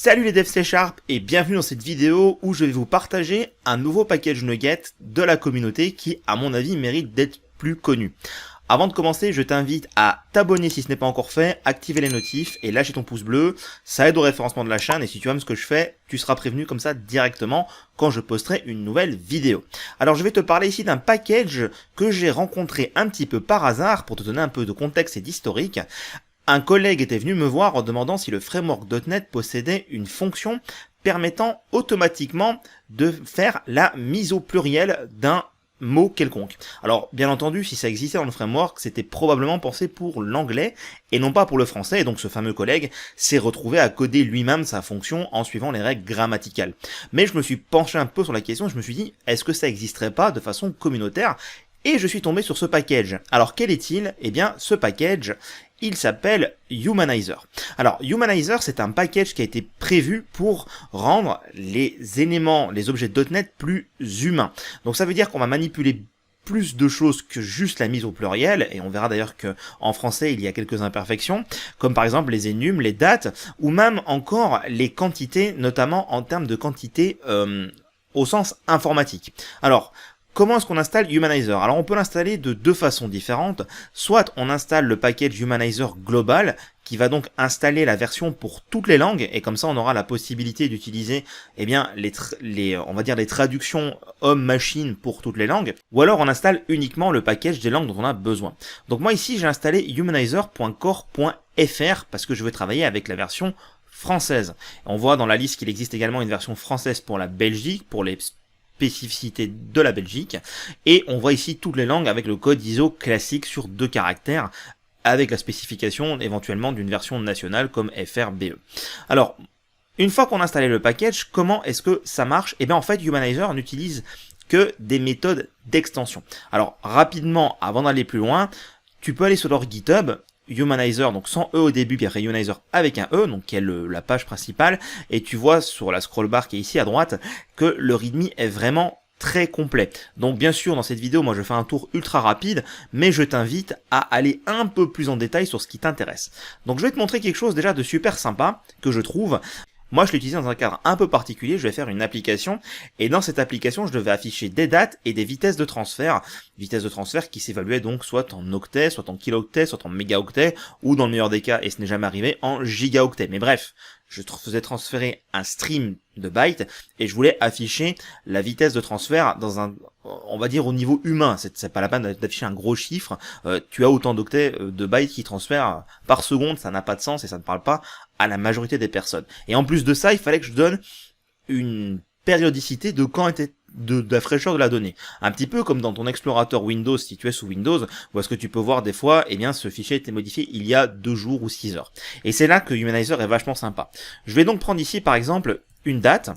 Salut les devs C# et bienvenue dans cette vidéo où je vais vous partager un nouveau package Nugget de la communauté qui, à mon avis, mérite d'être plus connu. Avant de commencer, je t'invite à t'abonner si ce n'est pas encore fait, activer les notifs et lâcher ton pouce bleu. Ça aide au référencement de la chaîne et si tu aimes ce que je fais, tu seras prévenu comme ça directement quand je posterai une nouvelle vidéo. Alors je vais te parler ici d'un package que j'ai rencontré un petit peu par hasard pour te donner un peu de contexte et d'historique. Un collègue était venu me voir en demandant si le framework.NET possédait une fonction permettant automatiquement de faire la mise au pluriel d'un mot quelconque. Alors, bien entendu, si ça existait dans le framework, c'était probablement pensé pour l'anglais et non pas pour le français, et donc ce fameux collègue s'est retrouvé à coder lui-même sa fonction en suivant les règles grammaticales. Mais je me suis penché un peu sur la question et je me suis dit, est-ce que ça existerait pas de façon communautaire? Et je suis tombé sur ce package. Alors, quel est-il? Eh bien, ce package, il s'appelle Humanizer. Alors, Humanizer, c'est un package qui a été prévu pour rendre les éléments, les objets .NET plus humains. Donc, ça veut dire qu'on va manipuler plus de choses que juste la mise au pluriel, et on verra d'ailleurs que en français il y a quelques imperfections, comme par exemple les énums, les dates, ou même encore les quantités, notamment en termes de quantité au sens informatique. Alors, comment est-ce qu'on installe Humanizer? Alors on peut l'installer de deux façons différentes. Soit on installe le package Humanizer global qui va donc installer la version pour toutes les langues et comme ça on aura la possibilité d'utiliser on va dire les traductions homme-machine pour toutes les langues. Ou alors on installe uniquement le package des langues dont on a besoin. Donc moi ici j'ai installé humanizer.core.fr parce que je veux travailler avec la version française. On voit dans la liste qu'il existe également une version française pour la Belgique, pour les spécificité de la Belgique, et on voit ici toutes les langues avec le code ISO classique sur 2 caractères, avec la spécification éventuellement d'une version nationale comme FRBE. Alors, une fois qu'on a installé le package, comment est-ce que ça marche? Eh bien en fait, Humanizer n'utilise que des méthodes d'extension. Alors, rapidement, avant d'aller plus loin, tu peux aller sur leur GitHub, Humanizer, donc sans E au début, puis après Humanizer avec un E, donc qui est la page principale, et tu vois sur la scroll bar qui est ici à droite, que le README est vraiment très complet. Donc bien sûr, dans cette vidéo, moi je fais un tour ultra rapide, mais je t'invite à aller un peu plus en détail sur ce qui t'intéresse. Donc je vais te montrer quelque chose déjà de super sympa, que je trouve. Moi, je l'utilise dans un cadre un peu particulier, je vais faire une application, et dans cette application, je devais afficher des dates et des vitesses de transfert qui s'évaluaient donc soit en octets, soit en kilooctets, soit en mégaoctets, ou dans le meilleur des cas, et ce n'est jamais arrivé, en gigaoctets. Mais bref, je faisais transférer un stream de bytes, et je voulais afficher la vitesse de transfert dans un, on va dire au niveau humain, c'est pas la peine d'afficher un gros chiffre, tu as autant d'octets de bytes qui transfèrent par seconde, ça n'a pas de sens et ça ne parle pas à la majorité des personnes. Et en plus de ça, il fallait que je donne une périodicité de quand était de la fraîcheur de la donnée. Un petit peu comme dans ton explorateur Windows, si tu es sous Windows, où est-ce que tu peux voir des fois, eh bien, ce fichier a été modifié il y a 2 jours ou 6 heures. Et c'est là que Humanizer est vachement sympa. Je vais donc prendre ici, par exemple, une date,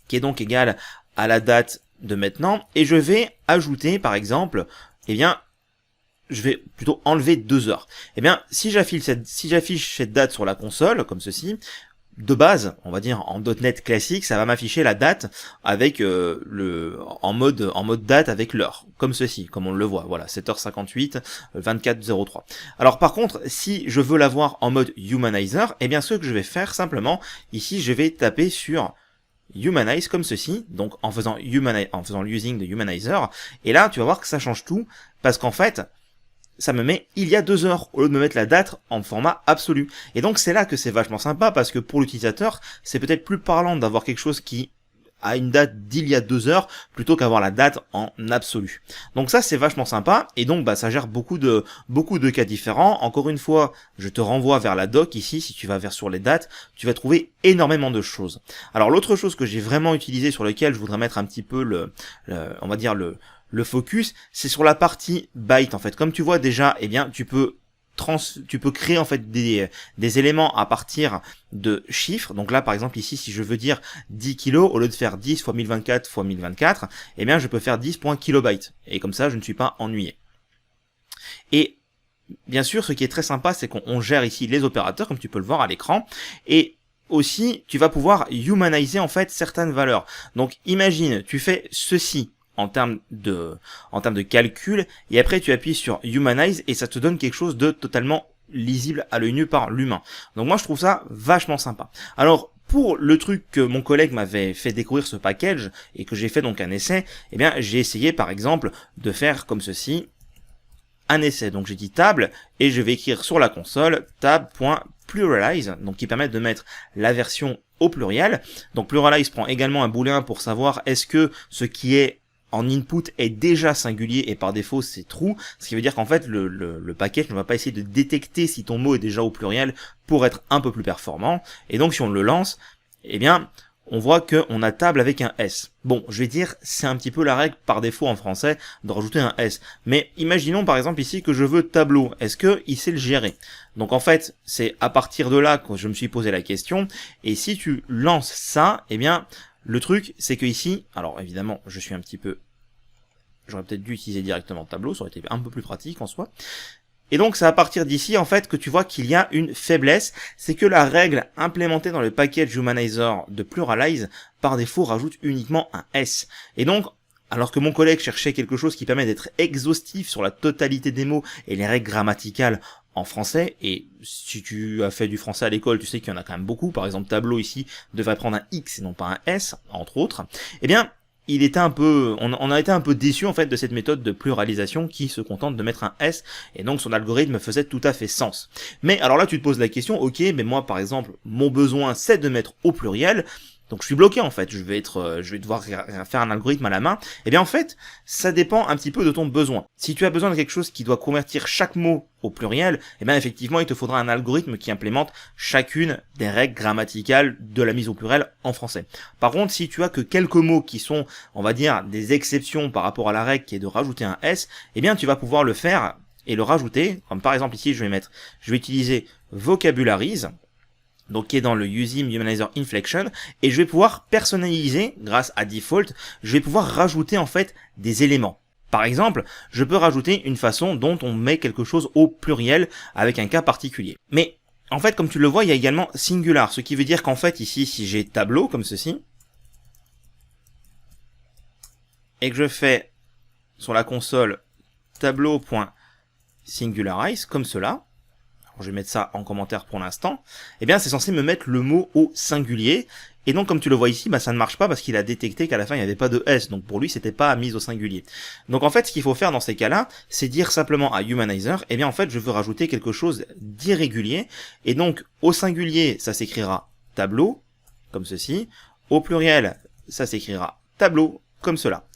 qui est donc égale à la date de maintenant, et je vais ajouter, par exemple, eh bien, je vais plutôt enlever 2 heures. Eh bien, si j'affiche cette date sur la console, comme ceci, de base, on va dire en .NET classique, ça va m'afficher la date avec en mode date avec l'heure, comme ceci, comme on le voit, voilà, 7h58, 24h03. Alors par contre, si je veux l'avoir en mode Humanizer, eh bien ce que je vais faire simplement, ici je vais taper sur Humanize comme ceci, donc en faisant l'using de Humanizer, et là tu vas voir que ça change tout, parce qu'en fait, ça me met il y a 2 heures, au lieu de me mettre la date en format absolu. Et donc c'est là que c'est vachement sympa, parce que pour l'utilisateur, c'est peut-être plus parlant d'avoir quelque chose qui a une date d'il y a 2 heures, plutôt qu'avoir la date en absolu. Donc ça c'est vachement sympa, et donc bah ça gère beaucoup de cas différents. Encore une fois, je te renvoie vers la doc ici, si tu vas vers sur les dates, tu vas trouver énormément de choses. Alors l'autre chose que j'ai vraiment utilisé, sur lequel je voudrais mettre un petit peu on va dire le focus, c'est sur la partie byte en fait. Comme tu vois déjà, eh bien tu peux créer en fait des éléments à partir de chiffres. Donc là par exemple ici, si je veux dire 10 kilos, au lieu de faire 10 fois 1024 fois 1024, eh bien je peux faire 10.kilobytes. Et comme ça je ne suis pas ennuyé. Et bien sûr, ce qui est très sympa, c'est qu'on gère ici les opérateurs, comme tu peux le voir à l'écran, et aussi tu vas pouvoir humaniser en fait certaines valeurs. Donc imagine, tu fais ceci en termes de calcul, et après tu appuies sur Humanize et ça te donne quelque chose de totalement lisible à l'œil nu par l'humain. Donc moi je trouve ça vachement sympa. Alors pour le truc que mon collègue m'avait fait découvrir ce package et que j'ai fait donc un essai, eh bien j'ai essayé par exemple de faire comme ceci un essai. Donc j'ai dit table et je vais écrire sur la console tab.pluralize, donc qui permet de mettre la version au pluriel. Donc pluralize prend également un booléen pour savoir est-ce que ce qui est en input est déjà singulier et par défaut c'est true, ce qui veut dire qu'en fait le package ne va pas essayer de détecter si ton mot est déjà au pluriel pour être un peu plus performant. Et donc si on le lance, eh bien on voit qu'on a table avec un S. Bon, je vais dire, c'est un petit peu la règle par défaut en français de rajouter un S. Mais imaginons par exemple ici que je veux tableau. Est-ce que il sait le gérer? Donc en fait, c'est à partir de là que je me suis posé la question. Et si tu lances ça, eh bien, le truc, c'est que ici, alors évidemment, j'aurais peut-être dû utiliser directement tableau, ça aurait été un peu plus pratique en soi. Et donc c'est à partir d'ici en fait que tu vois qu'il y a une faiblesse, c'est que la règle implémentée dans le package Humanizer de Pluralize par défaut rajoute uniquement un S. Et donc, alors que mon collègue cherchait quelque chose qui permet d'être exhaustif sur la totalité des mots et les règles grammaticales en français, et si tu as fait du français à l'école, tu sais qu'il y en a quand même beaucoup, par exemple tableau ici devrait prendre un X et non pas un S, entre autres, eh bien, on a été un peu déçu en fait de cette méthode de pluralisation qui se contente de mettre un S, et donc son algorithme faisait tout à fait sens. Mais alors là tu te poses la question, ok, mais moi par exemple mon besoin c'est de mettre au pluriel, donc je suis bloqué en fait, je vais devoir faire un algorithme à la main. Et bien en fait, ça dépend un petit peu de ton besoin. Si tu as besoin de quelque chose qui doit convertir chaque mot au pluriel, et bien effectivement il te faudra un algorithme qui implémente chacune des règles grammaticales de la mise au pluriel en français. Par contre, si tu as que quelques mots qui sont, on va dire, des exceptions par rapport à la règle qui est de rajouter un S, et bien tu vas pouvoir le faire et le rajouter, comme par exemple ici je vais utiliser vocabularise, donc qui est dans le Using Humanizer Inflection, et je vais pouvoir personnaliser, grâce à Default, je vais pouvoir rajouter en fait des éléments. Par exemple, je peux rajouter une façon dont on met quelque chose au pluriel avec un cas particulier. Mais en fait, comme tu le vois, il y a également singular, ce qui veut dire qu'en fait ici, si j'ai tableau comme ceci, et que je fais sur la console tableau.singularize comme cela, je vais mettre ça en commentaire pour l'instant, eh bien c'est censé me mettre le mot au singulier, et donc comme tu le vois ici, ça ne marche pas parce qu'il a détecté qu'à la fin il n'y avait pas de S, donc pour lui c'était pas mis au singulier. Donc en fait ce qu'il faut faire dans ces cas-là, c'est dire simplement à Humanizer, eh bien en fait je veux rajouter quelque chose d'irrégulier, et donc au singulier ça s'écrira tableau, comme ceci, au pluriel ça s'écrira tableau, comme cela.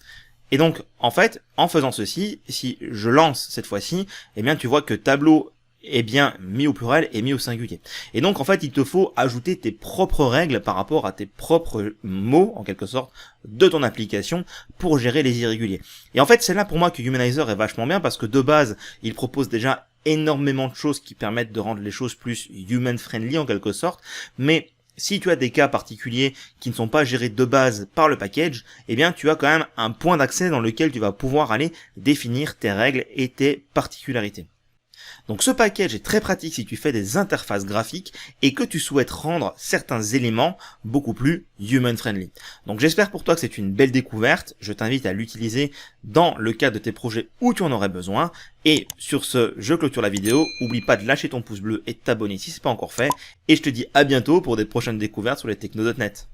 Et donc en fait, en faisant ceci, si je lance cette fois-ci, eh bien tu vois que tableau est bien mis au pluriel et mis au singulier. Et donc en fait il te faut ajouter tes propres règles par rapport à tes propres mots en quelque sorte de ton application pour gérer les irréguliers. Et en fait c'est là pour moi que Humanizer est vachement bien parce que de base il propose déjà énormément de choses qui permettent de rendre les choses plus human friendly en quelque sorte, mais si tu as des cas particuliers qui ne sont pas gérés de base par le package, eh bien tu as quand même un point d'accès dans lequel tu vas pouvoir aller définir tes règles et tes particularités. Donc ce package est très pratique si tu fais des interfaces graphiques et que tu souhaites rendre certains éléments beaucoup plus human-friendly. Donc j'espère pour toi que c'est une belle découverte, je t'invite à l'utiliser dans le cadre de tes projets où tu en aurais besoin. Et sur ce, je clôture la vidéo, oublie pas de lâcher ton pouce bleu et de t'abonner si ce n'est pas encore fait, et je te dis à bientôt pour des prochaines découvertes sur les technos.net.